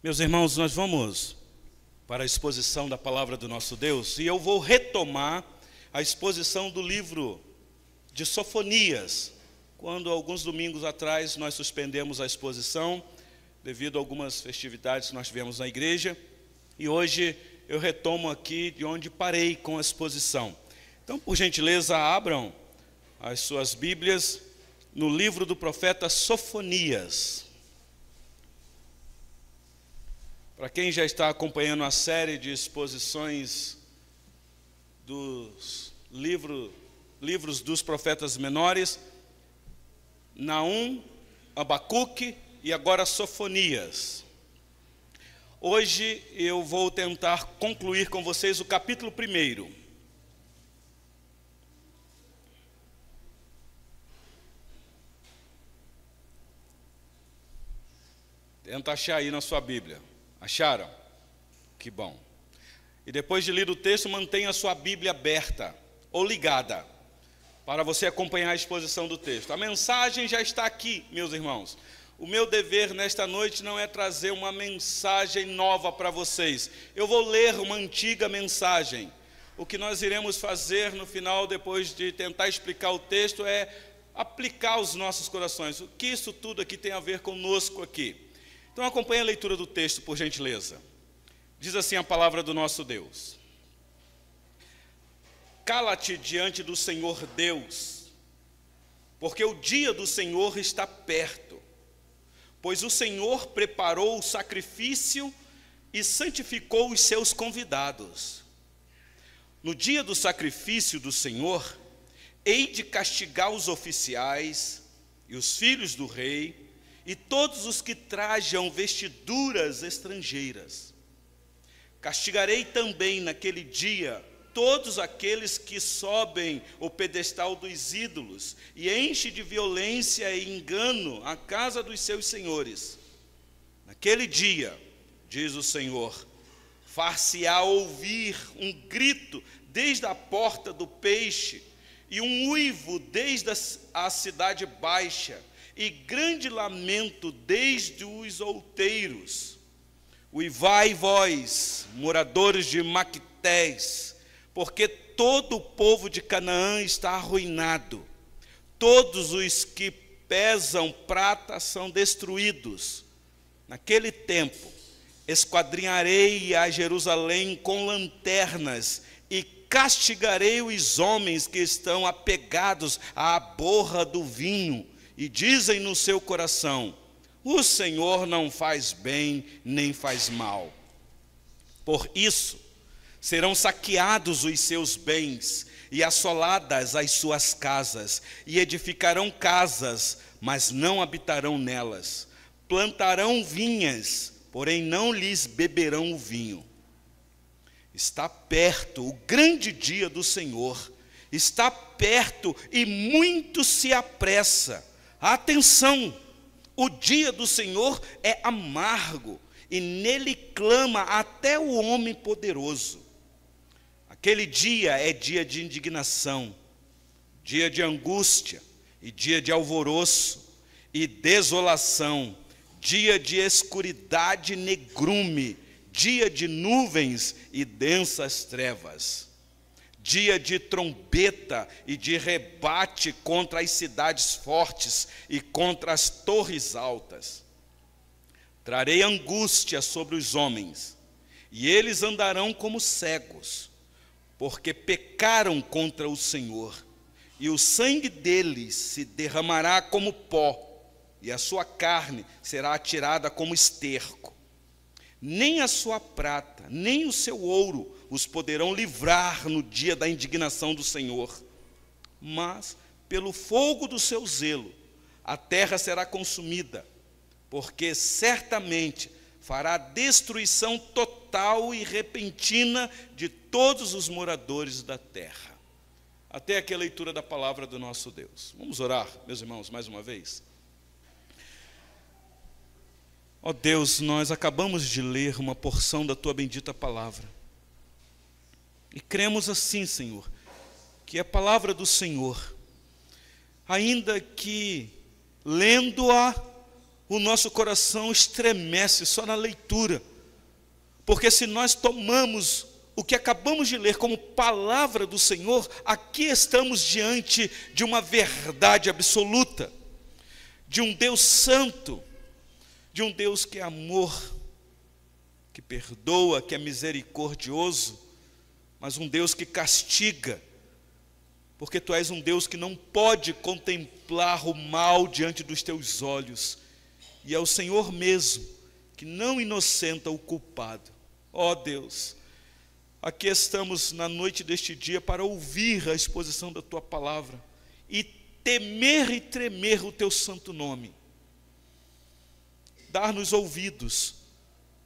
Meus irmãos, nós vamos para a exposição da palavra do nosso Deus e eu vou retomar a exposição do livro de Sofonias, quando alguns domingos atrás nós suspendemos a exposição devido a algumas festividades que nós tivemos na igreja, e hoje eu retomo aqui de onde parei com a exposição. Então, por gentileza, abram as suas Bíblias no livro do profeta Sofonias. Para quem já está acompanhando a série de exposições dos livros dos profetas menores, Naum, Abacuque e agora Sofonias. Hoje eu vou tentar concluir com vocês o capítulo 1. Tenta achar aí na sua Bíblia. Acharam? Que bom. E depois de ler o texto, mantenha a sua Bíblia aberta ou ligada, para você acompanhar a exposição do texto. A mensagem já está aqui, meus irmãos. O meu dever nesta noite não é trazer uma mensagem nova para vocês. Eu vou ler uma antiga mensagem. O que nós iremos fazer no final, depois de tentar explicar o texto, é aplicar aos nossos corações. O que isso tudo aqui tem a ver conosco aqui? Então acompanhe a leitura do texto, por gentileza. Diz assim a palavra do nosso Deus: Cala-te diante do Senhor Deus, porque o dia do Senhor está perto, pois o Senhor preparou o sacrifício e santificou os seus convidados. No dia do sacrifício do Senhor, hei de castigar os oficiais e os filhos do rei, e todos os que trajam vestiduras estrangeiras. Castigarei também naquele dia todos aqueles que sobem o pedestal dos ídolos e enchem de violência e engano a casa dos seus senhores. Naquele dia, diz o Senhor, far-se-á ouvir um grito desde a porta do peixe e um uivo desde a cidade baixa, e grande lamento desde os outeiros. Uivai vós, moradores de Maquetés, porque todo o povo de Canaã está arruinado. Todos os que pesam prata são destruídos. Naquele tempo, esquadrinharei a Jerusalém com lanternas e castigarei os homens que estão apegados à borra do vinho, e dizem no seu coração: o Senhor não faz bem nem faz mal. Por isso serão saqueados os seus bens e assoladas as suas casas, e edificarão casas, mas não habitarão nelas. Plantarão vinhas, porém não lhes beberão o vinho. Está perto o grande dia do Senhor, está perto e muito se apressa. Atenção, o dia do Senhor é amargo, e nele clama até o homem poderoso. Aquele dia é dia de indignação, dia de angústia, e dia de alvoroço e desolação, dia de escuridade e negrume, dia de nuvens e densas trevas. Dia de trombeta e de rebate contra as cidades fortes e contra as torres altas. Trarei angústia sobre os homens, e eles andarão como cegos, porque pecaram contra o Senhor, e o sangue deles se derramará como pó, e a sua carne será atirada como esterco. Nem a sua prata, nem o seu ouro os poderão livrar no dia da indignação do Senhor. Mas, pelo fogo do seu zelo, a terra será consumida, porque certamente fará destruição total e repentina de todos os moradores da terra. Até aqui a leitura da palavra do nosso Deus. Vamos orar, meus irmãos, mais uma vez. Ó Deus, nós acabamos de ler uma porção da Tua bendita palavra. E cremos assim, Senhor, que a palavra do Senhor, ainda que lendo-a, o nosso coração estremece só na leitura. Porque se nós tomamos o que acabamos de ler como palavra do Senhor, aqui estamos diante de uma verdade absoluta, de um Deus santo, de um Deus que é amor, que perdoa, que é misericordioso, mas um Deus que castiga, porque tu és um Deus que não pode contemplar o mal diante dos teus olhos, e é o Senhor mesmo que não inocenta o culpado. Ó Deus, aqui estamos na noite deste dia para ouvir a exposição da tua palavra e temer e tremer o teu santo nome. Dar-nos ouvidos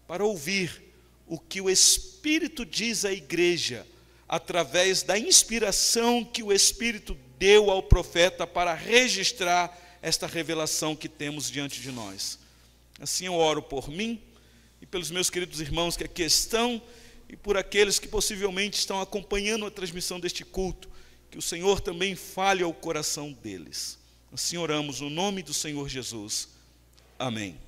para ouvir o que o Espírito diz à igreja, através da inspiração que o Espírito deu ao profeta para registrar esta revelação que temos diante de nós. Assim eu oro por mim e pelos meus queridos irmãos que aqui estão, e por aqueles que possivelmente estão acompanhando a transmissão deste culto, que o Senhor também fale ao coração deles. Assim oramos no nome do Senhor Jesus. Amém.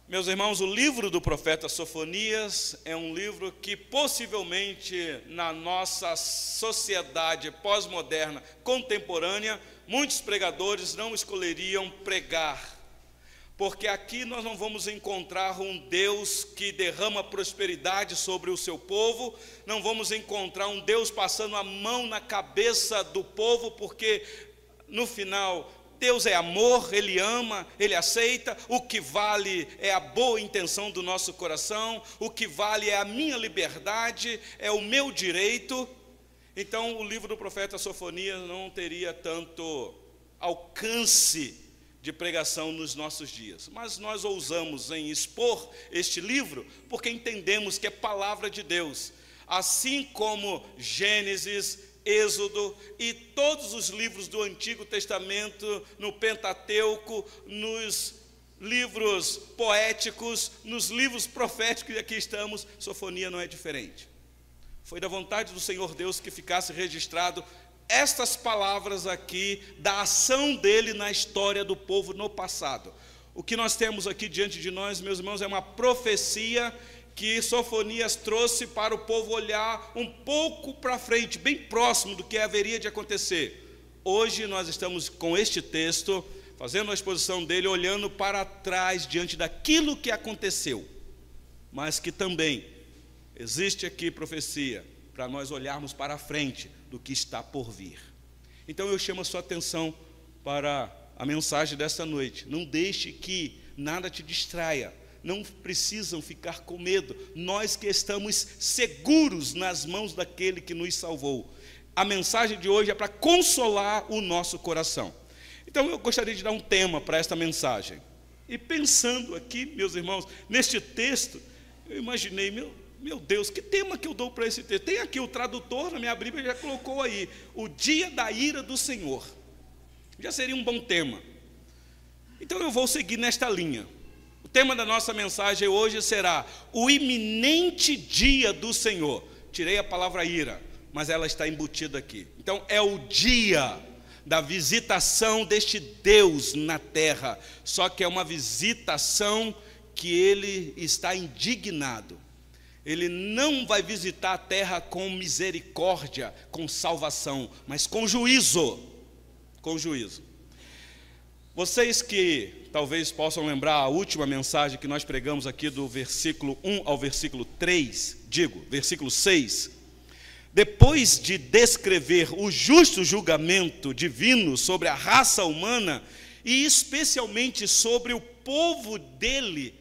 Meus irmãos, o livro do profeta Sofonias é um livro que possivelmente na nossa sociedade pós-moderna, contemporânea, muitos pregadores não escolheriam pregar. Porque aqui nós não vamos encontrar um Deus que derrama prosperidade sobre o seu povo, não vamos encontrar um Deus passando a mão na cabeça do povo, porque no final Deus é amor, Ele ama, Ele aceita, o que vale é a boa intenção do nosso coração, o que vale é a minha liberdade, é o meu direito. Então o livro do profeta Sofonias não teria tanto alcance de pregação nos nossos dias, mas nós ousamos em expor este livro, porque entendemos que é palavra de Deus, assim como Gênesis, Êxodo e todos os livros do Antigo Testamento, no Pentateuco, nos livros poéticos, nos livros proféticos, e aqui estamos, Sofonias não é diferente. Foi da vontade do Senhor Deus que ficasse registrado estas palavras aqui, da ação dele na história do povo no passado. O que nós temos aqui diante de nós, meus irmãos, é uma profecia que Sofonias trouxe para o povo olhar um pouco para frente, bem próximo do que haveria de acontecer. Hoje nós estamos com este texto, fazendo a exposição dele, olhando para trás, diante daquilo que aconteceu, mas que também existe aqui profecia, para nós olharmos para a frente do que está por vir. Então eu chamo a sua atenção para a mensagem desta noite. Não deixe que nada te distraia. Não precisam ficar com medo. Nós que estamos seguros nas mãos daquele que nos salvou. A mensagem de hoje é para consolar o nosso coração. Então eu gostaria de dar um tema para esta mensagem. E pensando aqui, meus irmãos, neste texto, eu imaginei, meu Deus, que tema que eu dou para esse texto? Tem aqui o tradutor, na minha Bíblia já colocou aí, o dia da ira do Senhor. Já seria um bom tema. Então eu vou seguir nesta linha. O tema da nossa mensagem hoje será o iminente dia do Senhor. Tirei a palavra ira, mas ela está embutida aqui. Então é o dia da visitação deste Deus na terra. Só que é uma visitação que ele está indignado. Ele não vai visitar a terra com misericórdia, com salvação, mas com juízo. Com juízo. Vocês que talvez possam lembrar a última mensagem que nós pregamos aqui do versículo 1 ao versículo 3, versículo 6. Depois de descrever o justo julgamento divino sobre a raça humana, e especialmente sobre o povo dele,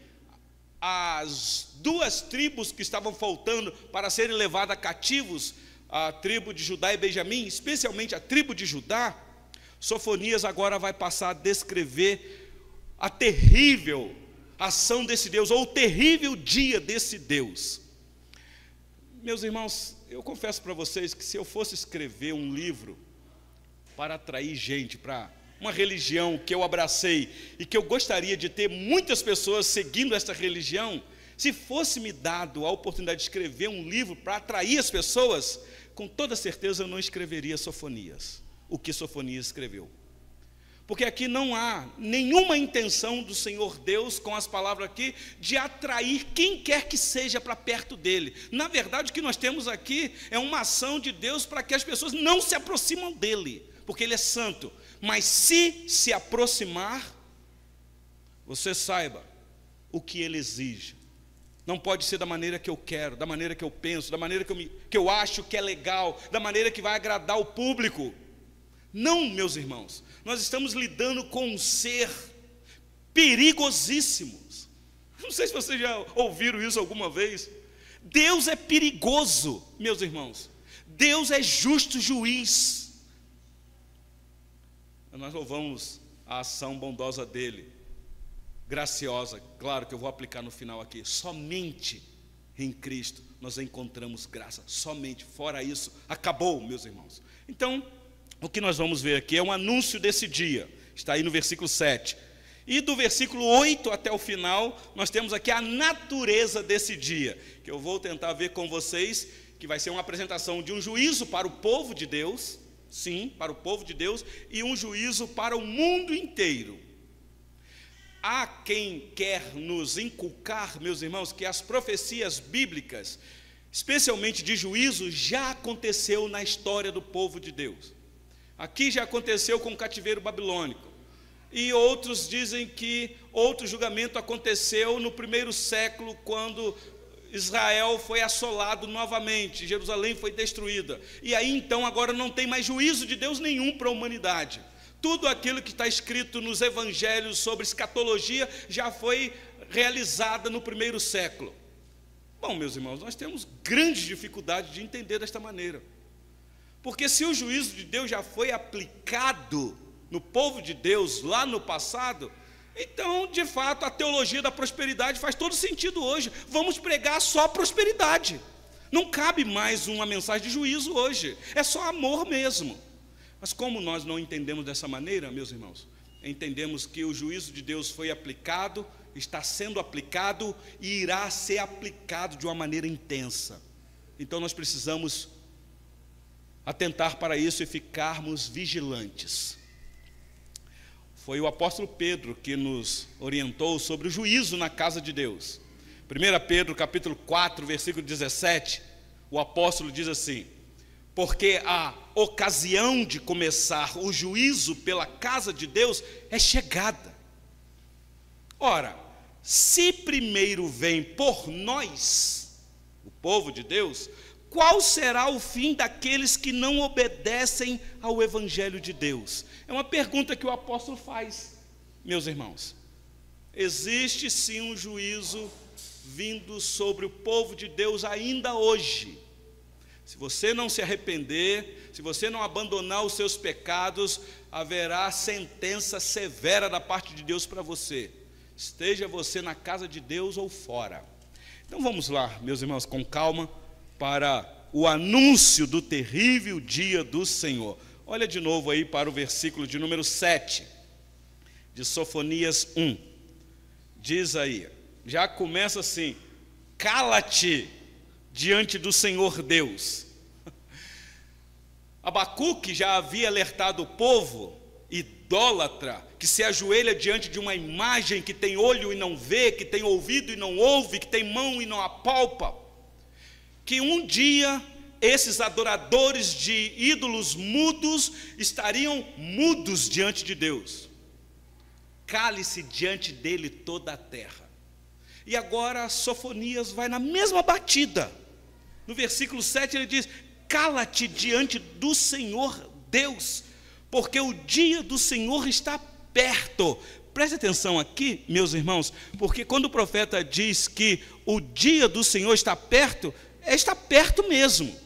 as duas tribos que estavam faltando para serem levadas cativos, a tribo de Judá e Benjamim, especialmente a tribo de Judá, Sofonias agora vai passar a descrever a terrível ação desse Deus, ou o terrível dia desse Deus. Meus irmãos, eu confesso para vocês que se eu fosse escrever um livro para atrair gente para uma religião que eu abracei e que eu gostaria de ter muitas pessoas seguindo esta religião, se fosse me dado a oportunidade de escrever um livro para atrair as pessoas, com toda certeza eu não escreveria Sofonias, o que Sofonias escreveu. porque aqui não há nenhuma intenção do Senhor Deus, com as palavras aqui, de atrair quem quer que seja para perto dele. Na verdade, o que nós temos aqui é uma ação de Deus para que as pessoas não se aproximam dele, porque ele é santo. Mas se aproximar, você saiba o que ele exige. Não pode ser da maneira que eu quero, da maneira que eu penso, da maneira que eu acho que é legal, da maneira que vai agradar o público. Não, meus irmãos, nós estamos lidando com um ser perigosíssimo. Não sei se vocês já ouviram isso alguma vez. Deus é perigoso, meus irmãos. Deus é justo juiz. Nós louvamos a ação bondosa dele, graciosa, claro que eu vou aplicar no final aqui. Somente em Cristo nós encontramos graça, somente, fora isso, acabou, meus irmãos. Então, o que nós vamos ver aqui é um anúncio desse dia, está aí no versículo 7. E do versículo 8 até o final, nós temos aqui a natureza desse dia, que eu vou tentar ver com vocês, que vai ser uma apresentação de um juízo para o povo de Deus, sim, para o povo de Deus, e um juízo para o mundo inteiro. Há quem quer nos inculcar, meus irmãos, que as profecias bíblicas, especialmente de juízo, já aconteceu na história do povo de Deus. Aqui já aconteceu com o cativeiro babilônico. E outros dizem que outro julgamento aconteceu no primeiro século, quando Israel foi assolado novamente, Jerusalém foi destruída. E aí então agora não tem mais juízo de Deus nenhum para a humanidade. Tudo aquilo que está escrito nos evangelhos sobre escatologia já foi realizada no primeiro século. Bom, meus irmãos, nós temos grandes dificuldades de entender desta maneira. Porque se o juízo de Deus já foi aplicado no povo de Deus lá no passado, então, de fato, a teologia da prosperidade faz todo sentido hoje. Vamos pregar só prosperidade. Não cabe mais uma mensagem de juízo hoje. É só amor mesmo. Mas como nós não entendemos dessa maneira, meus irmãos, entendemos que o juízo de Deus foi aplicado, está sendo aplicado e irá ser aplicado de uma maneira intensa. Então nós precisamos atentar para isso e ficarmos vigilantes. Foi o apóstolo Pedro que nos orientou sobre o juízo na casa de Deus. 1 Pedro capítulo 4, versículo 17, o apóstolo diz assim: porque a ocasião de começar o juízo pela casa de Deus é chegada. Ora, se primeiro vem por nós, o povo de Deus, qual será o fim daqueles que não obedecem ao evangelho de Deus? É uma pergunta que o apóstolo faz, meus irmãos. Existe sim um juízo vindo sobre o povo de Deus ainda hoje. Se você não se arrepender, se você não abandonar os seus pecados, haverá sentença severa da parte de Deus para você. Esteja você na casa de Deus ou fora. Então vamos lá, meus irmãos, com calma, para o anúncio do terrível dia do Senhor. Olha de novo aí para o versículo de número 7, de Sofonias 1. Diz aí, já começa assim: cala-te diante do Senhor Deus. Abacuque já havia alertado o povo idólatra, que se ajoelha diante de uma imagem que tem olho e não vê, que tem ouvido e não ouve, que tem mão e não apalpa, que um dia esses adoradores de ídolos mudos estariam mudos diante de Deus. Cale-se diante dele toda a terra. E agora Sofonias vai na mesma batida. No versículo 7 ele diz: cala-te diante do Senhor Deus, porque o dia do Senhor está perto. Preste atenção aqui, meus irmãos, porque quando o profeta diz que o dia do Senhor está perto mesmo.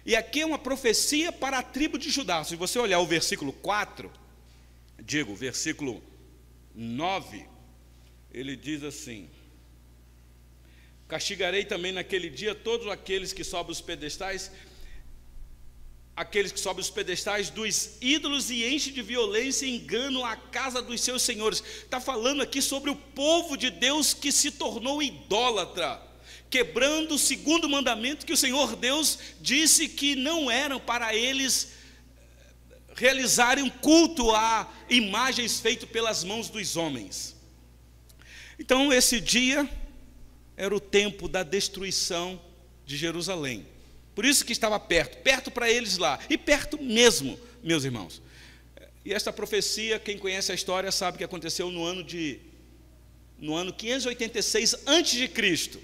E aqui é uma profecia para a tribo de Judá. Se você olhar o versículo 4, versículo 9, ele diz assim: castigarei também naquele dia todos aqueles que sobem os pedestais, dos ídolos, e enche de violência e engano a casa dos seus senhores. Está falando aqui sobre o povo de Deus que se tornou idólatra, quebrando o segundo mandamento que o Senhor Deus disse que não eram para eles realizarem um culto a imagens feitas pelas mãos dos homens. Então esse dia era o tempo da destruição de Jerusalém. Por isso que estava perto para eles lá, e perto mesmo, meus irmãos. E esta profecia, quem conhece a história sabe que aconteceu no ano 586 a.C.,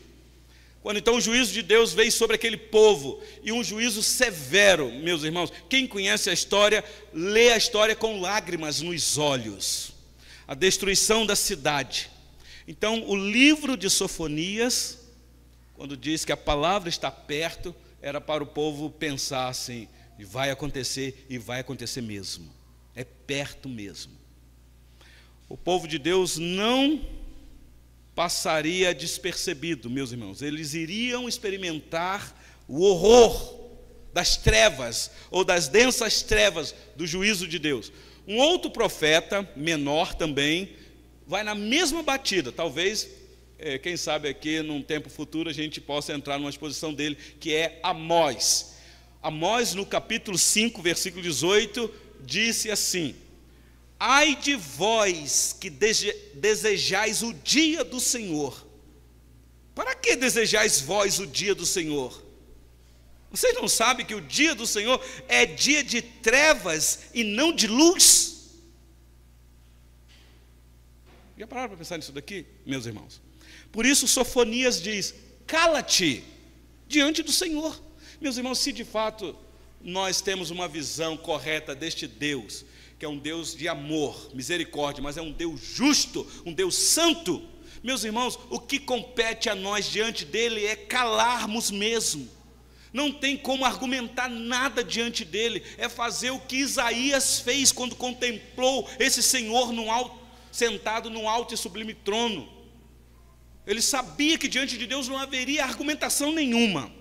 quando então o juízo de Deus veio sobre aquele povo, e um juízo severo, meus irmãos. Quem conhece a história, lê a história com lágrimas nos olhos. A destruição da cidade. Então o livro de Sofonias, quando diz que a palavra está perto, era para o povo pensar assim, e vai acontecer mesmo. É perto mesmo. O povo de Deus não passaria despercebido, meus irmãos. Eles iriam experimentar o horror das trevas, ou das densas trevas do juízo de Deus. Um outro profeta, menor também, vai na mesma batida. Talvez, quem sabe aqui, num tempo futuro, a gente possa entrar numa exposição dele, que é Amós. Amós, no capítulo 5, versículo 18, disse assim: ai de vós que desejais o dia do Senhor. Para que desejais vós o dia do Senhor? Vocês não sabem que o dia do Senhor é dia de trevas e não de luz? Já pararam para pensar nisso daqui, meus irmãos? Por isso Sofonias diz: cala-te diante do Senhor. Meus irmãos, se de fato nós temos uma visão correta deste Deus, que é um Deus de amor, misericórdia, mas é um Deus justo, um Deus santo, meus irmãos, o que compete a nós diante dele é calarmos mesmo. Não tem como argumentar nada diante dele, é fazer o que Isaías fez quando contemplou esse Senhor sentado num alto e sublime trono. Ele sabia que diante de Deus não haveria argumentação nenhuma.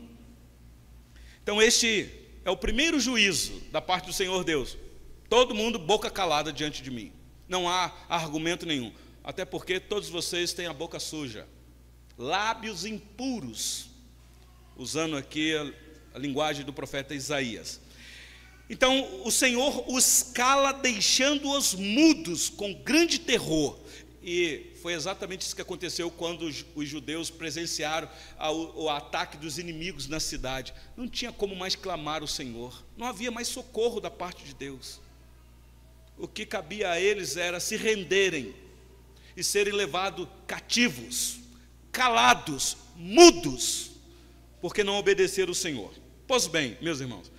Então este é o primeiro juízo da parte do Senhor Deus. Todo mundo boca calada diante de mim. Não há argumento nenhum. Até porque todos vocês têm a boca suja. Lábios impuros. Usando aqui a linguagem do profeta Isaías. Então o Senhor os cala, deixando-os mudos com grande terror. E foi exatamente isso que aconteceu quando os judeus presenciaram o ataque dos inimigos na cidade. Não tinha como mais clamar o Senhor. Não havia mais socorro da parte de Deus. O que cabia a eles era se renderem e serem levados cativos, calados, mudos, porque não obedeceram o Senhor. Pois bem, meus irmãos,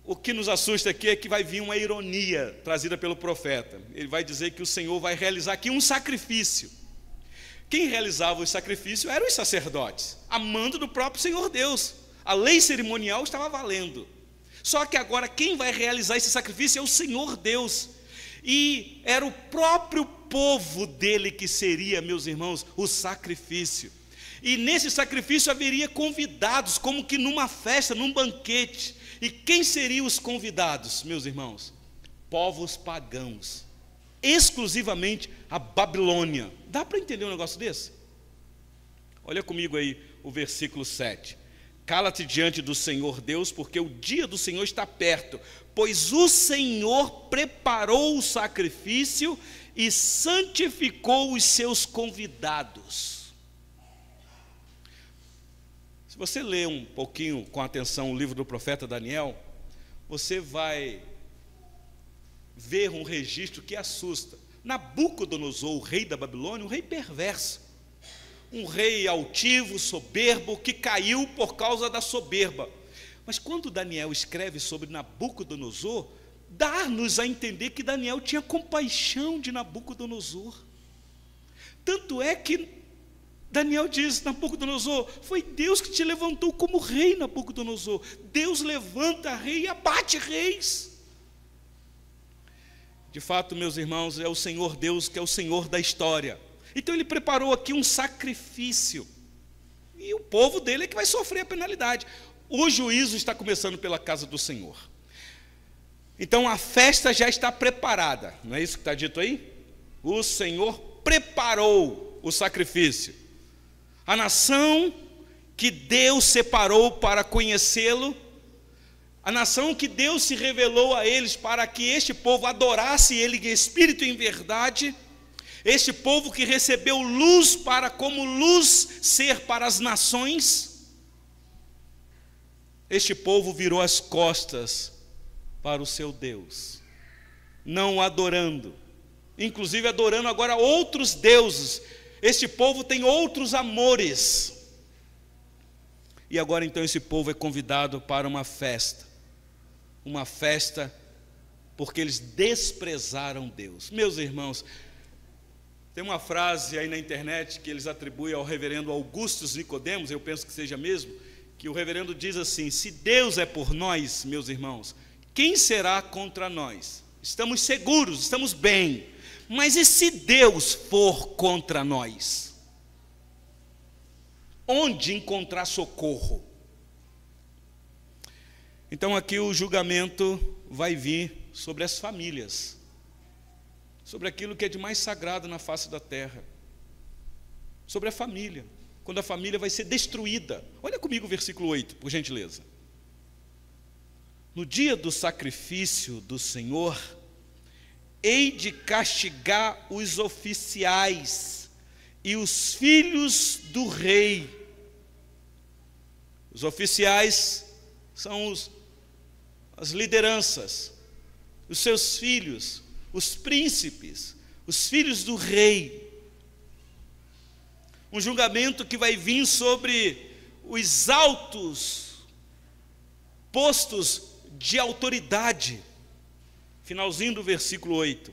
o que nos assusta aqui é que vai vir uma ironia trazida pelo profeta. Ele vai dizer que o Senhor vai realizar aqui um sacrifício. Quem realizava o sacrifício eram os sacerdotes, a mando do próprio Senhor Deus. A lei cerimonial estava valendo. Só que agora quem vai realizar esse sacrifício é o Senhor Deus. E era o próprio povo dele que seria, meus irmãos, o sacrifício. E nesse sacrifício haveria convidados, como que numa festa, num banquete. E quem seriam os convidados, meus irmãos? Povos pagãos, exclusivamente a Babilônia. Dá para entender um negócio desse? Olha comigo aí o versículo 7. Cala-te diante do Senhor Deus, porque o dia do Senhor está perto, pois o Senhor preparou o sacrifício e santificou os seus convidados. Se você ler um pouquinho com atenção o livro do profeta Daniel, você vai ver um registro que assusta. Nabucodonosor, o rei da Babilônia, um rei perverso, um rei altivo, soberbo, que caiu por causa da soberba. Mas quando Daniel escreve sobre Nabucodonosor, dá-nos a entender que Daniel tinha compaixão de Nabucodonosor. Tanto é que Daniel diz: Nabucodonosor, foi Deus que te levantou como rei, Nabucodonosor. Deus levanta rei e abate reis. De fato, meus irmãos, é o Senhor Deus que é o Senhor da história. Então ele preparou aqui um sacrifício, e o povo dele é que vai sofrer a penalidade. O juízo está começando pela casa do Senhor. Então a festa já está preparada, não é isso que está dito aí? O Senhor preparou o sacrifício. A nação que Deus separou para conhecê-lo, A nação que Deus se revelou a eles para que este povo adorasse Ele em espírito e em verdade, este povo que recebeu luz para como luz ser para as nações, este povo virou as costas para o seu Deus, não o adorando, inclusive adorando agora outros deuses. Este povo tem outros amores. E agora então esse povo é convidado para uma festa porque eles desprezaram Deus. Meus irmãos, tem uma frase aí na internet que eles atribuem ao reverendo Augustus Nicodemos, eu penso que seja mesmo, que o reverendo diz assim: se Deus é por nós, meus irmãos, quem será contra nós? Estamos seguros, estamos bem, mas e se Deus for contra nós? Onde encontrar socorro? Então aqui o julgamento vai vir sobre as famílias, sobre aquilo que é de mais sagrado na face da terra, sobre a família, quando a família vai ser destruída. Olha comigo o versículo 8, por gentileza. No dia do sacrifício do Senhor, hei de castigar os oficiais e os filhos do rei. Os oficiais são as lideranças, os seus filhos, os príncipes, os filhos do rei. Um julgamento que vai vir sobre os altos postos de autoridade. Finalzinho do versículo 8.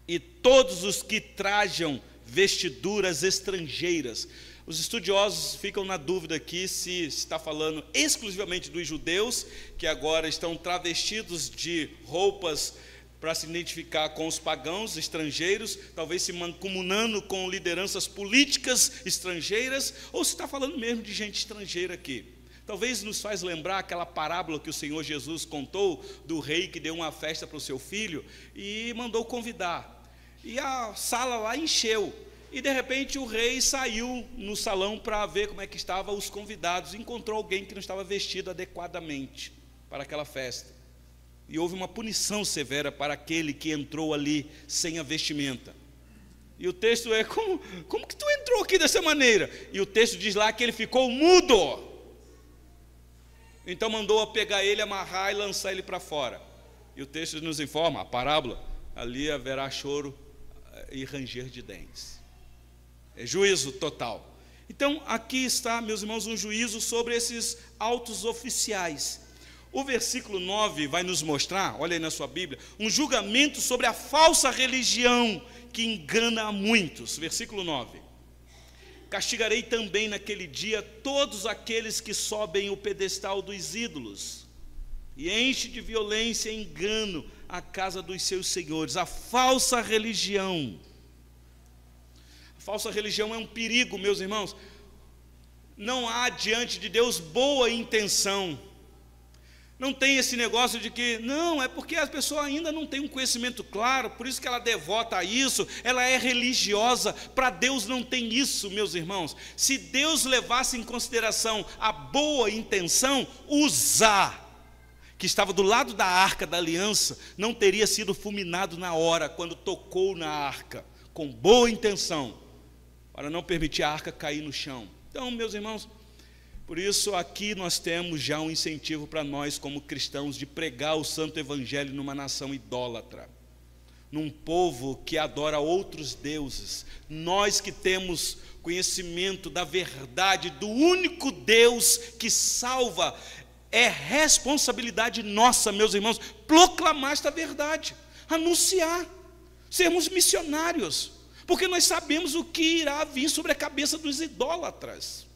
E todos os que trajam vestiduras estrangeiras. Os estudiosos ficam na dúvida aqui se está falando exclusivamente dos judeus, que agora estão travestidos de roupas para se identificar com os pagãos estrangeiros, talvez se mancomunando com lideranças políticas estrangeiras, ou se está falando mesmo de gente estrangeira aqui. Talvez nos faz lembrar aquela parábola que o Senhor Jesus contou do rei que deu uma festa para o seu filho e mandou convidar. E a sala lá encheu. E de repente o rei saiu no salão para ver como é que estavam os convidados. Encontrou alguém que não estava vestido adequadamente para aquela festa. E houve uma punição severa para aquele que entrou ali sem a vestimenta. E o texto é, como que tu entrou aqui dessa maneira? E o texto diz lá que ele ficou mudo. Então mandou a pegar ele, amarrar e lançar ele para fora. E o texto nos informa, a parábola, ali haverá choro e ranger de dentes. É juízo total. Então aqui está, meus irmãos, um juízo sobre esses altos oficiais. O versículo 9 vai nos mostrar, olha aí na sua Bíblia, um julgamento sobre a falsa religião que engana a muitos. Versículo 9. Castigarei também naquele dia todos aqueles que sobem o pedestal dos ídolos e enche de violência e engano a casa dos seus senhores. A falsa religião. A falsa religião é um perigo, meus irmãos. Não há diante de Deus boa intenção. Não tem esse negócio de que, não, é porque a pessoa ainda não tem um conhecimento claro, por isso que ela devota a isso, ela é religiosa. Para Deus não tem isso, meus irmãos. Se Deus levasse em consideração a boa intenção, Uzá, que estava do lado da arca da aliança, não teria sido fulminado na hora, quando tocou na arca, com boa intenção, para não permitir a arca cair no chão. Então, meus irmãos, por isso aqui nós temos já um incentivo para nós como cristãos de pregar o santo evangelho numa nação idólatra, num povo que adora outros deuses. Nós que temos conhecimento da verdade, do único Deus que salva, é responsabilidade nossa, meus irmãos, proclamar esta verdade, anunciar, sermos missionários, porque nós sabemos o que irá vir sobre a cabeça dos idólatras.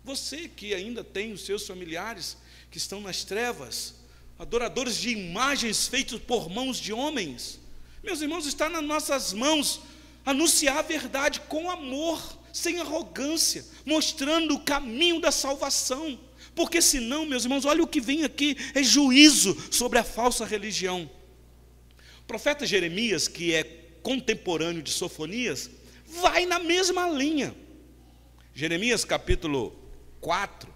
Você que ainda tem os seus familiares que estão nas trevas, adoradores de imagens feitas por mãos de homens, meus irmãos, está nas nossas mãos anunciar a verdade com amor, sem arrogância, mostrando o caminho da salvação, porque senão, meus irmãos, olha o que vem aqui, é juízo sobre a falsa religião. O profeta Jeremias, que é contemporâneo de Sofonias, vai na mesma linha. Jeremias capítulo 4,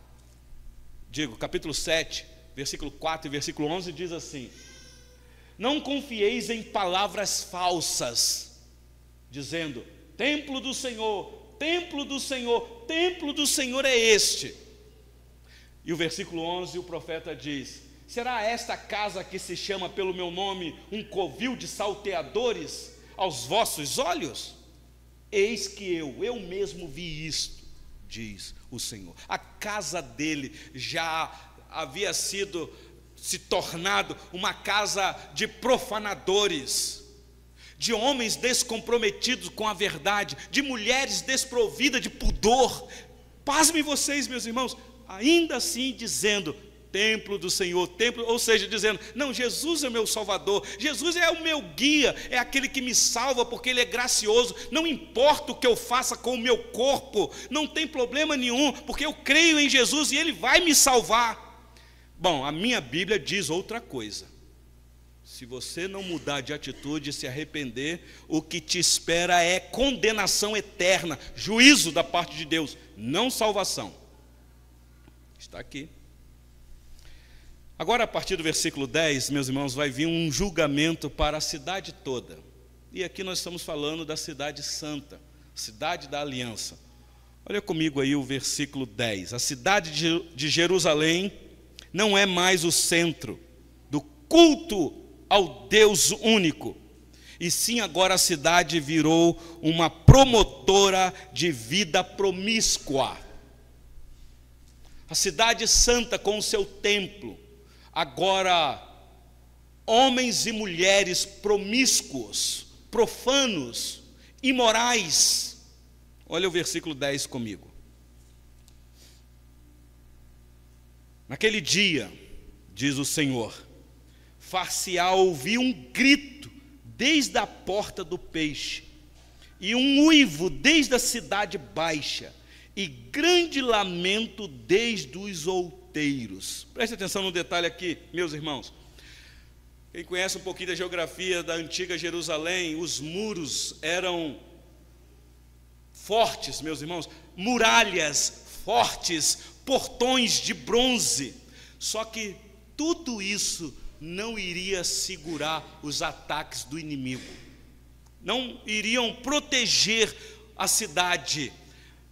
capítulo 7, versículo 4 e versículo 11 diz assim: não confieis em palavras falsas, dizendo, templo do Senhor, templo do Senhor, templo do Senhor é este. E o versículo 11, o profeta diz: será esta casa que se chama pelo meu nome um covil de salteadores aos vossos olhos? Eis que eu mesmo vi isto, diz o Senhor. A casa dele já havia se tornado uma casa de profanadores, de homens descomprometidos com a verdade, de mulheres desprovidas de pudor. Pasmem vocês, meus irmãos, ainda assim dizendo, templo do Senhor, templo, ou seja, dizendo, não, Jesus é o meu Salvador, Jesus é o meu guia, é aquele que me salva porque Ele é gracioso, não importa o que eu faça com o meu corpo, não tem problema nenhum, porque eu creio em Jesus e Ele vai me salvar. Bom, a minha Bíblia diz outra coisa. Se você não mudar de atitude e se arrepender, o que te espera é condenação eterna, juízo da parte de Deus, não salvação. Está aqui. Agora, a partir do versículo 10, meus irmãos, vai vir um julgamento para a cidade toda. E aqui nós estamos falando da cidade santa, cidade da aliança. Olha comigo aí o versículo 10. A cidade de Jerusalém não é mais o centro do culto ao Deus único, e sim agora a cidade virou uma promotora de vida promíscua. A cidade santa com o seu templo, agora homens e mulheres promíscuos, profanos, imorais. Olha o versículo 10 comigo. Naquele dia, diz o Senhor, far-se-á ouvir um grito desde a porta do peixe, e um uivo desde a cidade baixa, e grande lamento desde os outeiros. Preste atenção no detalhe aqui, meus irmãos. Quem conhece um pouquinho da geografia da antiga Jerusalém, os muros eram fortes, meus irmãos, muralhas fortes, portões de bronze. Só que tudo isso não iria segurar os ataques do inimigo, não iriam proteger a cidade.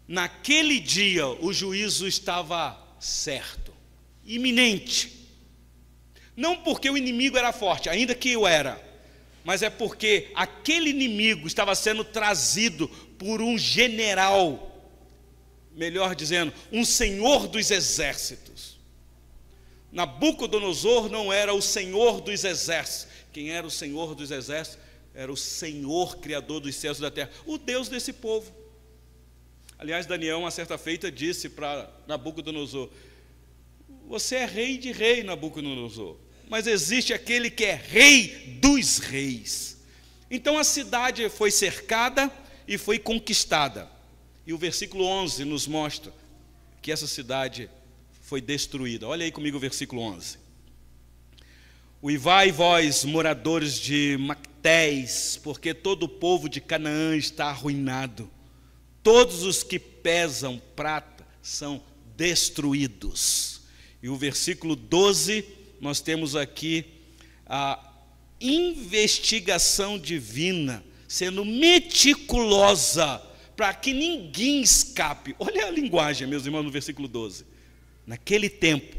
Naquele dia o juízo estava certo, iminente. Não porque o inimigo era forte, ainda que o era, mas é porque aquele inimigo estava sendo trazido por um general, melhor dizendo, um senhor dos exércitos. Nabucodonosor não era o senhor dos exércitos. Quem era o senhor dos exércitos? Era o Senhor, criador dos céus e da terra, o Deus desse povo. Aliás, Daniel, uma certa feita, disse para Nabucodonosor: você é rei de rei, Nabucodonosor, mas existe aquele que é rei dos reis. Então a cidade foi cercada e foi conquistada. E o versículo 11 nos mostra que essa cidade foi destruída. Olha aí comigo o versículo 11. Uivai vós, moradores de Mactés, porque todo o povo de Canaã está arruinado. Todos os que pesam prata são destruídos. E o versículo 12, nós temos aqui a investigação divina, sendo meticulosa, para que ninguém escape. Olha a linguagem, meus irmãos, no versículo 12. Naquele tempo,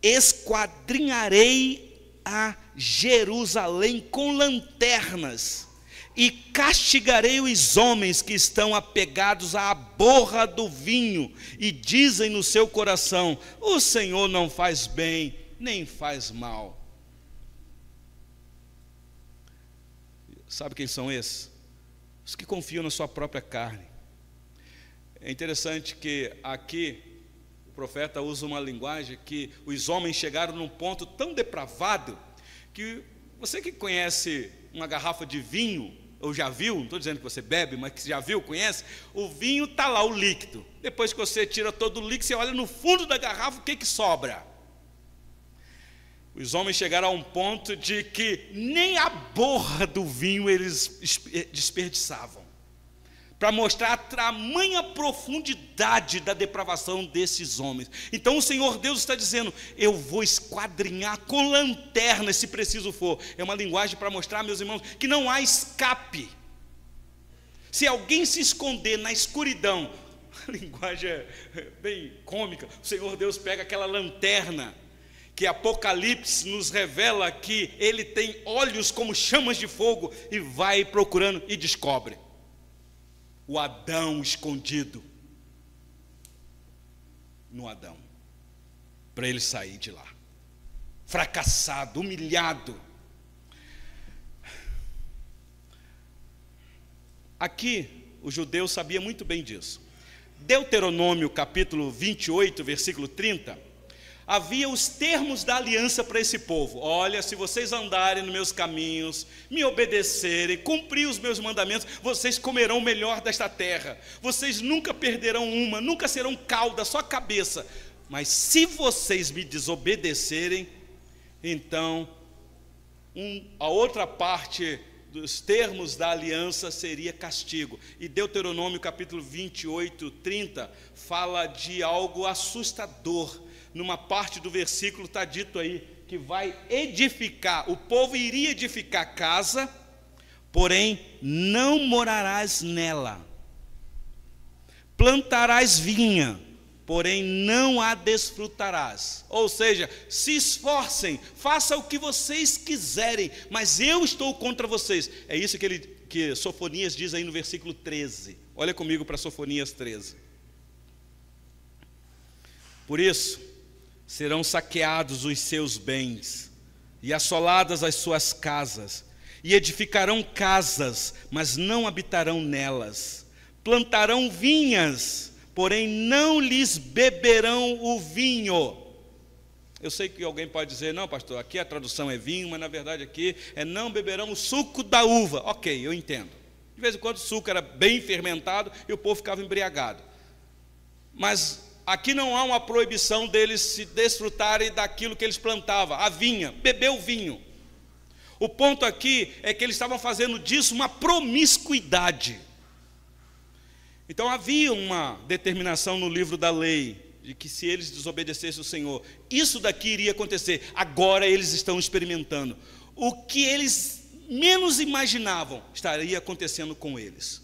esquadrinharei a Jerusalém com lanternas, e castigarei os homens que estão apegados à borra do vinho, e dizem no seu coração: o Senhor não faz bem, nem faz mal. Sabe quem são esses? Os que confiam na sua própria carne. É interessante que aqui o profeta usa uma linguagem que os homens chegaram num ponto tão depravado que você que conhece uma garrafa de vinho, ou já viu, não estou dizendo que você bebe, mas que já viu, conhece, o vinho está lá, o líquido. Depois que você tira todo o líquido, você olha no fundo da garrafa, o que sobra? Os homens chegaram a um ponto de que nem a borra do vinho eles desperdiçavam. para mostrar a tamanha profundidade da depravação desses homens. Então o Senhor Deus está dizendo: eu vou esquadrinhar com lanternas, se preciso for. É uma linguagem para mostrar, meus irmãos, que não há escape. Se alguém se esconder na escuridão, a linguagem é bem cômica, o Senhor Deus pega aquela lanterna, que Apocalipse nos revela que ele tem olhos como chamas de fogo, e vai procurando e descobre o Adão escondido no Adão, para ele sair de lá, fracassado, humilhado. Aqui o judeu sabia muito bem disso. Deuteronômio capítulo 28, versículo 30, havia os termos da aliança para esse povo. Olha, se vocês andarem nos meus caminhos, me obedecerem, cumprir os meus mandamentos, vocês comerão o melhor desta terra. Vocês nunca perderão uma, nunca serão cauda, só cabeça. Mas se vocês me desobedecerem, então a outra parte dos termos da aliança seria castigo. E Deuteronômio capítulo 28, 30 fala de algo assustador. Numa parte do versículo está dito aí que vai edificar, o povo iria edificar casa, porém não morarás nela. Plantarás vinha, porém não a desfrutarás. Ou seja, se esforcem, façam o que vocês quiserem, mas eu estou contra vocês. É isso que Sofonias diz aí no versículo 13. Olha comigo para Sofonias 13. Por isso serão saqueados os seus bens, e assoladas as suas casas, e edificarão casas, mas não habitarão nelas. Plantarão vinhas, porém não lhes beberão o vinho. Eu sei que alguém pode dizer: não, pastor, aqui a tradução é vinho, mas na verdade aqui é não beberão o suco da uva. Ok, eu entendo. De vez em quando o suco era bem fermentado e o povo ficava embriagado. Mas aqui não há uma proibição deles se desfrutarem daquilo que eles plantavam, a vinha, beber o vinho. O ponto aqui é que eles estavam fazendo disso uma promiscuidade. Então havia uma determinação no livro da lei, de que se eles desobedecessem o Senhor, isso daqui iria acontecer. Agora eles estão experimentando. O que eles menos imaginavam estaria acontecendo com eles.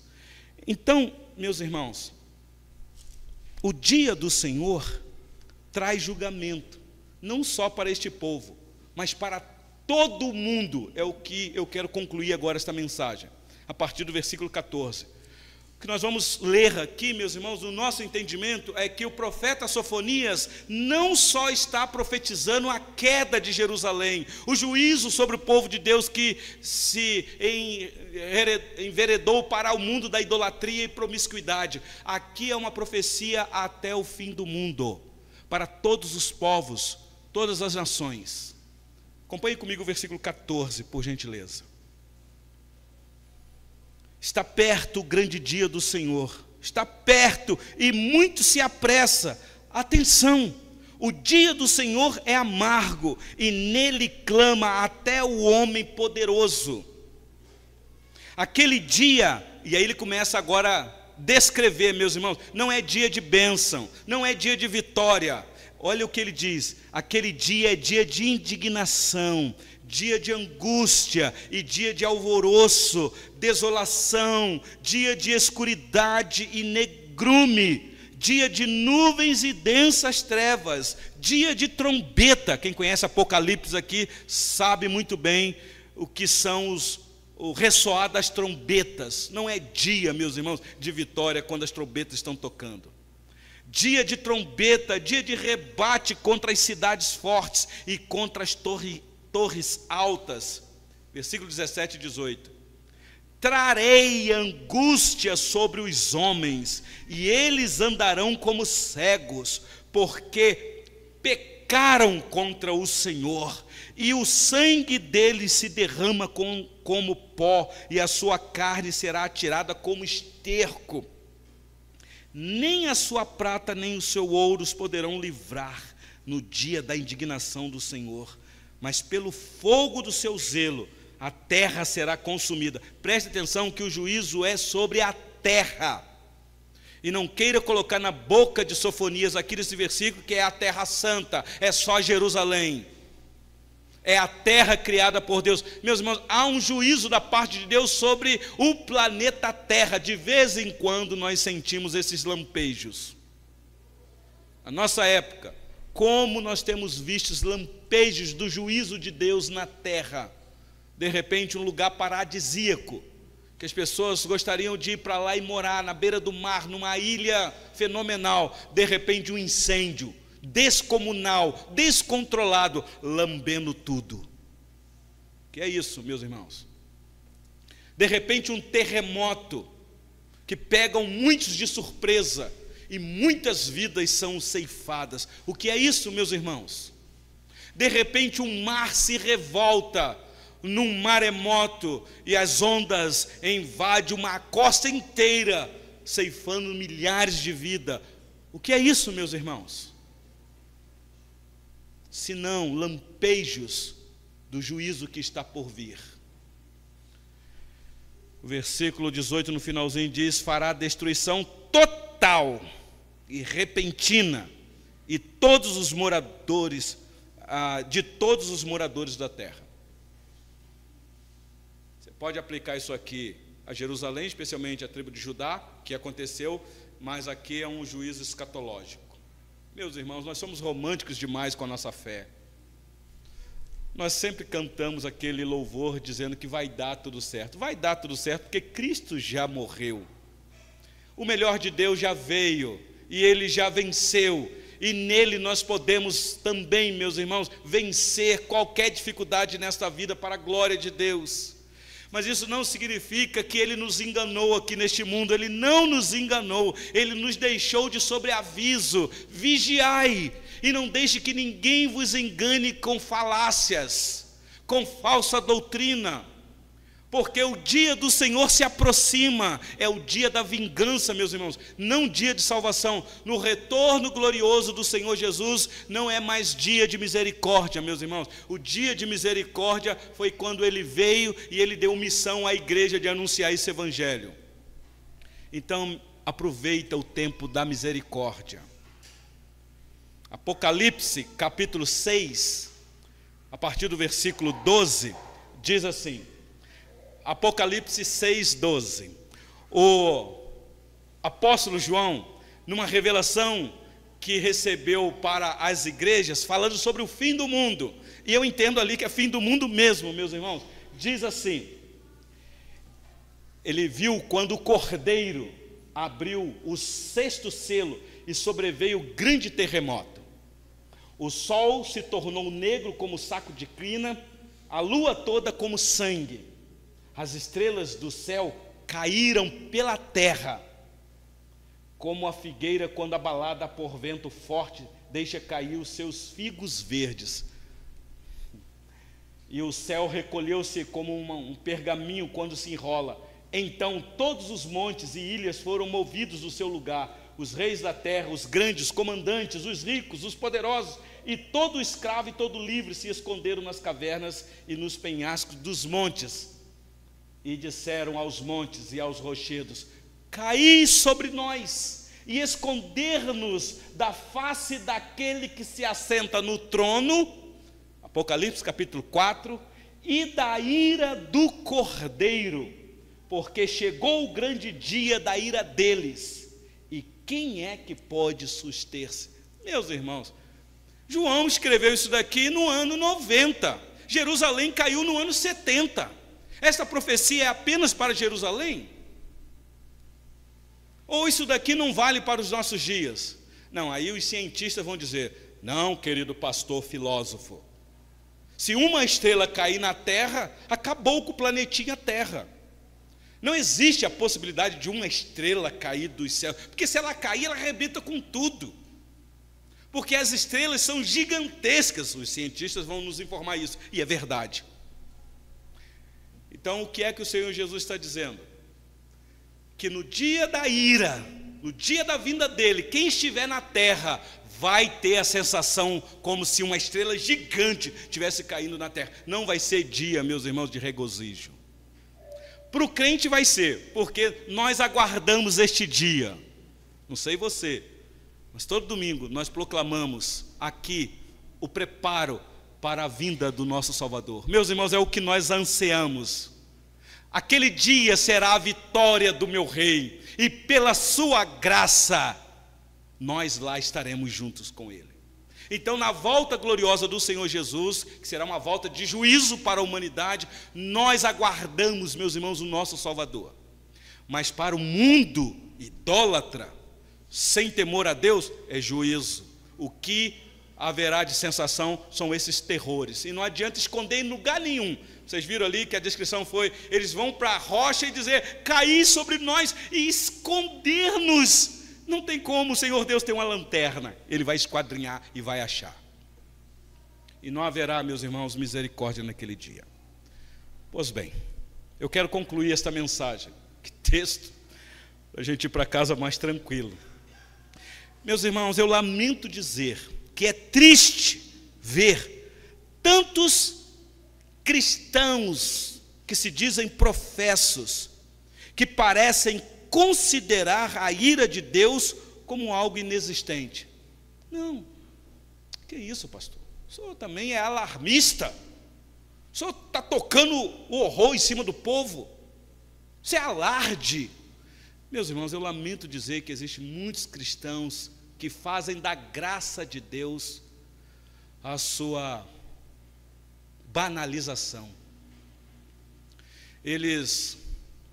Então, meus irmãos, o dia do Senhor traz julgamento, não só para este povo, mas para todo o mundo. É o que eu quero concluir agora esta mensagem, a partir do versículo 14. O que nós vamos ler aqui, meus irmãos, no nosso entendimento, é que o profeta Sofonias não só está profetizando a queda de Jerusalém, o juízo sobre o povo de Deus que se enveredou para o mundo da idolatria e promiscuidade. Aqui é uma profecia até o fim do mundo, para todos os povos, todas as nações. Acompanhe comigo o versículo 14, por gentileza. Está perto o grande dia do Senhor, está perto e muito se apressa. Atenção, o dia do Senhor é amargo e nele clama até o homem poderoso. Aquele dia, e aí ele começa agora a descrever, meus irmãos, não é dia de bênção, não é dia de vitória. Olha o que ele diz: aquele dia é dia de indignação, dia de angústia e dia de alvoroço, desolação, dia de escuridade e negrume, dia de nuvens e densas trevas, dia de trombeta. Quem conhece Apocalipse aqui sabe muito bem o que são o ressoar das trombetas. Não é dia, meus irmãos, de vitória quando as trombetas estão tocando. Dia de trombeta, dia de rebate contra as cidades fortes e contra as torres altas. Versículo 17 e 18. Trarei angústia sobre os homens, e eles andarão como cegos, porque pecaram contra o Senhor, e o sangue deles se derrama como pó, e a sua carne será atirada como esterco. Nem a sua prata nem o seu ouro os poderão livrar no dia da indignação do Senhor, mas pelo fogo do seu zelo a terra será consumida. Preste atenção que o juízo é sobre a terra. E não queira colocar na boca de Sofonias aqui nesse versículo que é a terra santa, é só Jerusalém. É a terra criada por Deus. Meus irmãos, há um juízo da parte de Deus sobre o planeta Terra. De vez em quando nós sentimos esses lampejos. Na nossa época, como nós temos visto os lampejos do juízo de Deus na terra. De repente um lugar paradisíaco, que as pessoas gostariam de ir para lá e morar na beira do mar, numa ilha fenomenal. De repente um incêndio descomunal, descontrolado, lambendo tudo. Que é isso, meus irmãos? De repente um terremoto que pega muitos de surpresa e muitas vidas são ceifadas. O que é isso, meus irmãos? De repente um mar se revolta num maremoto e as ondas invadem uma costa inteira, ceifando milhares de vidas. O que é isso, meus irmãos? Senão lampejos do juízo que está por vir. O versículo 18 no finalzinho diz: fará destruição total e repentina e todos os moradores de todos os moradores da terra. Você pode aplicar isso aqui a Jerusalém, especialmente a tribo de Judá, que aconteceu, mas aqui é um juízo escatológico. Meus irmãos, nós somos românticos demais com a nossa fé. Nós sempre cantamos aquele louvor dizendo que vai dar tudo certo. Vai dar tudo certo porque Cristo já morreu. O melhor de Deus já veio e Ele já venceu. E nele nós podemos também, meus irmãos, vencer qualquer dificuldade nesta vida para a glória de Deus. Mas isso não significa que Ele nos enganou aqui neste mundo. Ele não nos enganou. Ele nos deixou de sobreaviso. Vigiai, e não deixe que ninguém vos engane com falácias, com falsa doutrina. Porque o dia do Senhor se aproxima. É o dia da vingança, meus irmãos, não dia de salvação. No retorno glorioso do Senhor Jesus, não é mais dia de misericórdia, meus irmãos. O dia de misericórdia foi quando Ele veio e Ele deu missão à igreja de anunciar esse evangelho. Então, aproveita o tempo da misericórdia. Apocalipse, capítulo 6, a partir do versículo 12, diz assim, Apocalipse 6, 12. O apóstolo João, numa revelação que recebeu para as igrejas, falando sobre o fim do mundo, e eu entendo ali que é fim do mundo mesmo, meus irmãos, diz assim, ele viu quando o Cordeiro abriu o 6º selo e sobreveio grande terremoto. O sol se tornou negro como saco de crina, a lua toda como sangue. As estrelas do céu caíram pela terra, como a figueira quando abalada por vento forte deixa cair os seus figos verdes. E o céu recolheu-se como um pergaminho quando se enrola. Então todos os montes e ilhas foram movidos do seu lugar. Os reis da terra, os grandes comandantes, os ricos, os poderosos, e todo escravo e todo livre se esconderam nas cavernas e nos penhascos dos montes. E disseram aos montes e aos rochedos: caí sobre nós e esconder-nos da face daquele que se assenta no trono, Apocalipse capítulo 4, e da ira do Cordeiro, porque chegou o grande dia da ira deles, e quem é que pode suster-se? Meus irmãos, João escreveu isso daqui no ano 90, Jerusalém caiu no ano 70, esta profecia é apenas para Jerusalém? Ou isso daqui não vale para os nossos dias? Não, aí os cientistas vão dizer: não, querido pastor filósofo, se uma estrela cair na Terra, acabou com o planetinha Terra. Não existe a possibilidade de uma estrela cair dos céus, porque se ela cair, ela arrebenta com tudo. Porque as estrelas são gigantescas, os cientistas vão nos informar isso, e é verdade. Então, o que é que o Senhor Jesus está dizendo? Que no dia da ira, no dia da vinda dele, quem estiver na terra vai ter a sensação como se uma estrela gigante estivesse caindo na terra. Não vai ser dia, meus irmãos, de regozijo. Para o crente vai ser, porque nós aguardamos este dia. Não sei você, mas todo domingo nós proclamamos aqui o preparo para a vinda do nosso Salvador. Meus irmãos, é o que nós ansiamos. Aquele dia será a vitória do meu Rei, e pela sua graça, nós lá estaremos juntos com Ele. Então, na volta gloriosa do Senhor Jesus, que será uma volta de juízo para a humanidade, nós aguardamos, meus irmãos, o nosso Salvador. Mas para o mundo idólatra, sem temor a Deus, é juízo. O que haverá de sensação são esses terrores. E não adianta esconder em lugar nenhum. Vocês viram ali que a descrição foi: eles vão para a rocha e dizer, cair sobre nós e esconder-nos. Não tem como, o Senhor Deus tem uma lanterna, Ele vai esquadrinhar e vai achar. E não haverá, meus irmãos, misericórdia naquele dia. Pois bem, eu quero concluir esta mensagem. Que texto, para a gente ir para casa mais tranquilo. Meus irmãos, eu lamento dizer que é triste ver tantos cristãos que se dizem professos, que parecem considerar a ira de Deus como algo inexistente. Não, que isso, pastor? O senhor também é alarmista. O senhor está tocando o horror em cima do povo. Isso é alarde. Meus irmãos, eu lamento dizer que existem muitos cristãos que fazem da graça de Deus a sua banalização. Eles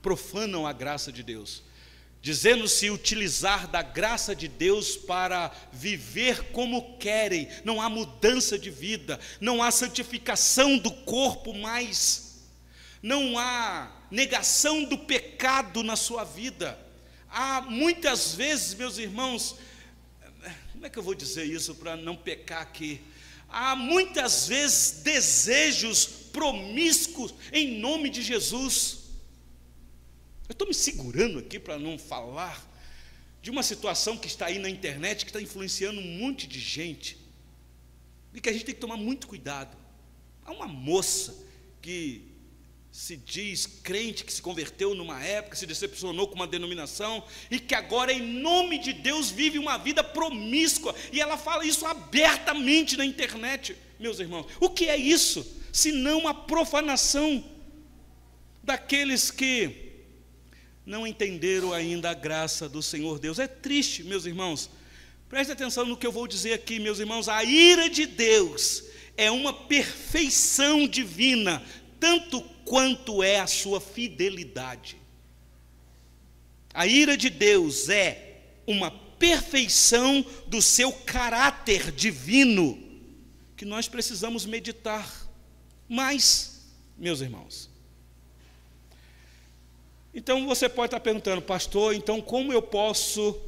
profanam a graça de Deus, dizendo-se utilizar da graça de Deus para viver como querem. Não há mudança de vida, não há santificação do corpo mais, não há negação do pecado na sua vida. Há muitas vezes, meus irmãos, como é que eu vou dizer isso para não pecar aqui? Há muitas vezes desejos promíscuos em nome de Jesus. Eu estou me segurando aqui para não falar de uma situação que está aí na internet, que está influenciando um monte de gente, e que a gente tem que tomar muito cuidado. Há uma moça que se diz crente, que se converteu numa época, se decepcionou com uma denominação, e que agora, em nome de Deus, vive uma vida promíscua, e ela fala isso abertamente na internet. Meus irmãos, o que é isso, senão a profanação daqueles que não entenderam ainda a graça do Senhor Deus? É triste, meus irmãos. Preste atenção no que eu vou dizer aqui, meus irmãos. A ira de Deus é uma perfeição divina, tanto quanto é a sua fidelidade. A ira de Deus é uma perfeição do seu caráter divino, que nós precisamos meditar mais, meus irmãos. Então você pode estar perguntando, pastor, então como eu posso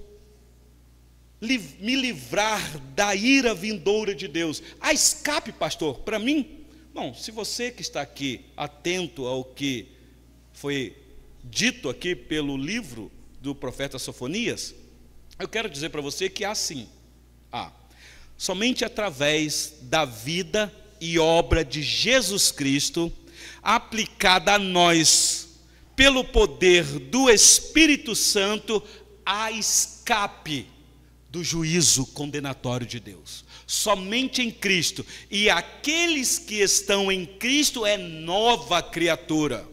me livrar da ira vindoura de Deus? Há escape, pastor, para mim? Bom, se você que está aqui atento ao que foi dito aqui pelo livro do profeta Sofonias, eu quero dizer para você que há sim. Somente através da vida e obra de Jesus Cristo, aplicada a nós, pelo poder do Espírito Santo, há escape do juízo condenatório de Deus. Somente em Cristo. E aqueles que estão em Cristo é nova criatura.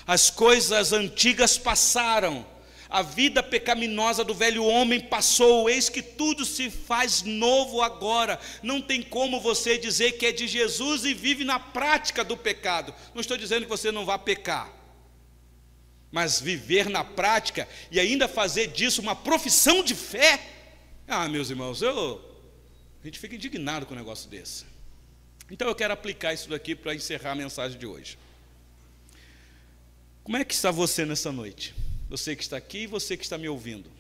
As coisas antigas passaram, a vida pecaminosa do velho homem passou, eis que tudo se faz novo agora. Não tem como você dizer que é de Jesus e vive na prática do pecado. Não estou dizendo que você não vá pecar, mas viver na prática e ainda fazer disso uma profissão de fé, meus irmãos, a gente fica indignado com um negócio desse. Então eu quero aplicar isso daqui para encerrar a mensagem de hoje. Como é que está você nessa noite? Você que está aqui e você que está me ouvindo.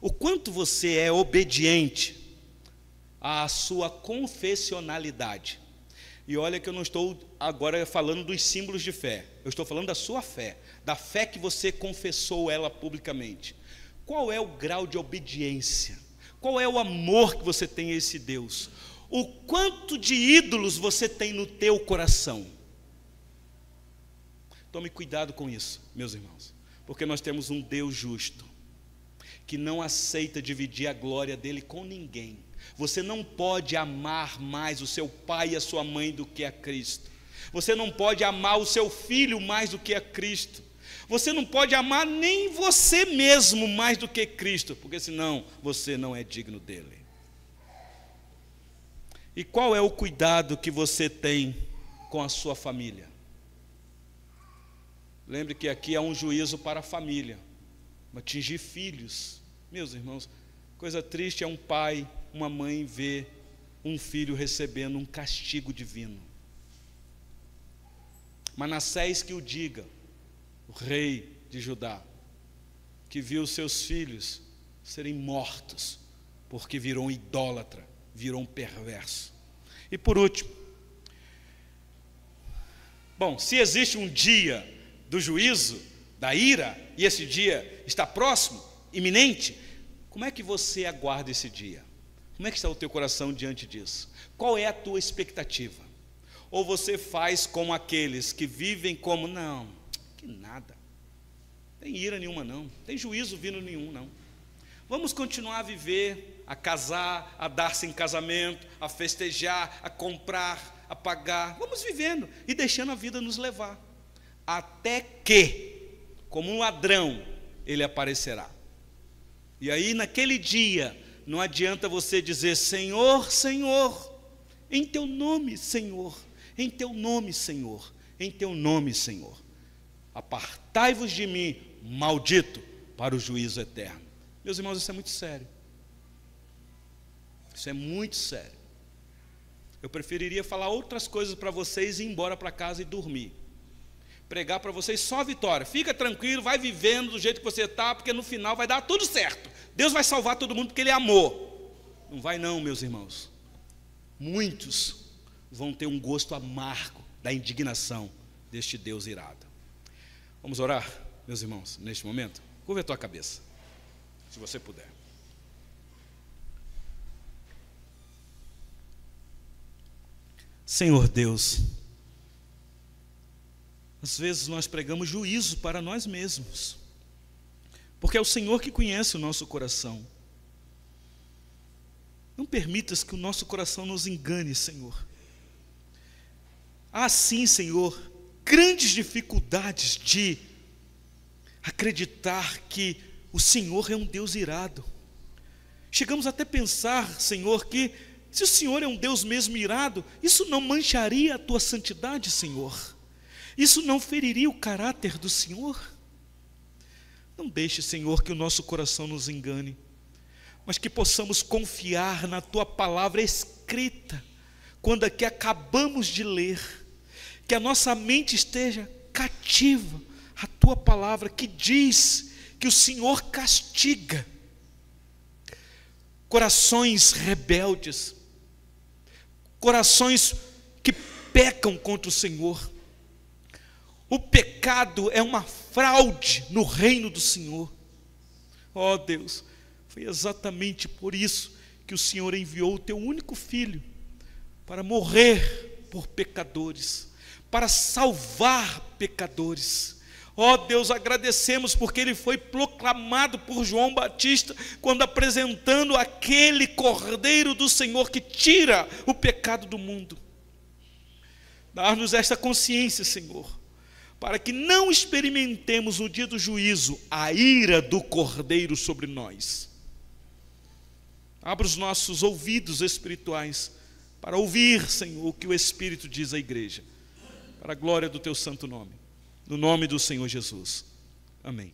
O quanto você é obediente à sua confessionalidade? E olha que eu não estou agora falando dos símbolos de fé, eu estou falando da sua fé, da fé que você confessou ela publicamente. Qual é o grau de obediência? Qual é o amor que você tem a esse Deus? O quanto de ídolos você tem no teu coração? Tome cuidado com isso, meus irmãos, porque nós temos um Deus justo, que não aceita dividir a glória dele com ninguém. Você não pode amar mais o seu pai e a sua mãe do que a Cristo. Você não pode amar o seu filho mais do que a Cristo. Você não pode amar nem você mesmo mais do que Cristo, porque senão você não é digno dele. E qual é o cuidado que você tem com a sua família? Lembre que aqui há um juízo para a família, atingir filhos. Meus irmãos, coisa triste é um pai, uma mãe ver um filho recebendo um castigo divino. Manassés que o diga, o rei de Judá, que viu seus filhos serem mortos, porque virou um idólatra, virou um perverso. E por último, bom, se existe um dia do juízo, da ira, e esse dia está próximo, iminente, como é que você aguarda esse dia? Como é que está o teu coração diante disso? Qual é a tua expectativa? Ou você faz como aqueles que vivem como, não, que nada, tem ira nenhuma não, tem juízo vindo nenhum não. Vamos continuar a viver, a casar, a dar-se em casamento, a festejar, a comprar, a pagar. Vamos vivendo e deixando a vida nos levar. Até que, como um ladrão, ele aparecerá. E aí naquele dia, não adianta você dizer, Senhor, Senhor, em teu nome, Senhor, em teu nome, Senhor, em teu nome, Senhor. Apartai-vos de mim, maldito, para o juízo eterno. Meus irmãos, isso é muito sério. Isso é muito sério. Eu preferiria falar outras coisas para vocês e ir embora para casa e dormir. Pregar para vocês só a vitória. Fica tranquilo, vai vivendo do jeito que você está, porque no final vai dar tudo certo. Deus vai salvar todo mundo porque Ele é amor. Não vai não, meus irmãos. Muitos vão ter um gosto amargo da indignação deste Deus irado. Vamos orar, meus irmãos, neste momento? Curva a tua cabeça, se você puder. Senhor Deus, às vezes nós pregamos juízo para nós mesmos, porque é o Senhor que conhece o nosso coração. Não permitas que o nosso coração nos engane, Senhor. Há sim, Senhor, grandes dificuldades de acreditar que o Senhor é um Deus irado. Chegamos até a pensar, Senhor, que se o Senhor é um Deus mesmo irado, isso não mancharia a tua santidade, Senhor. Isso não feriria o caráter do Senhor. Não deixe, Senhor, que o nosso coração nos engane, mas que possamos confiar na tua palavra escrita, quando aqui acabamos de ler, que a nossa mente esteja cativa à tua palavra, que diz que o Senhor castiga corações rebeldes, corações que pecam contra o Senhor. O pecado é uma fraude no reino do Senhor. Ó Deus, foi exatamente por isso que o Senhor enviou o teu único filho para morrer por pecadores, para salvar pecadores. Ó Deus, agradecemos porque ele foi proclamado por João Batista quando apresentando aquele Cordeiro do Senhor que tira o pecado do mundo. Dá-nos esta consciência, Senhor, para que não experimentemos no dia do juízo a ira do Cordeiro sobre nós. Abra os nossos ouvidos espirituais para ouvir, Senhor, o que o Espírito diz à igreja, para a glória do teu santo nome. No nome do Senhor Jesus. Amém.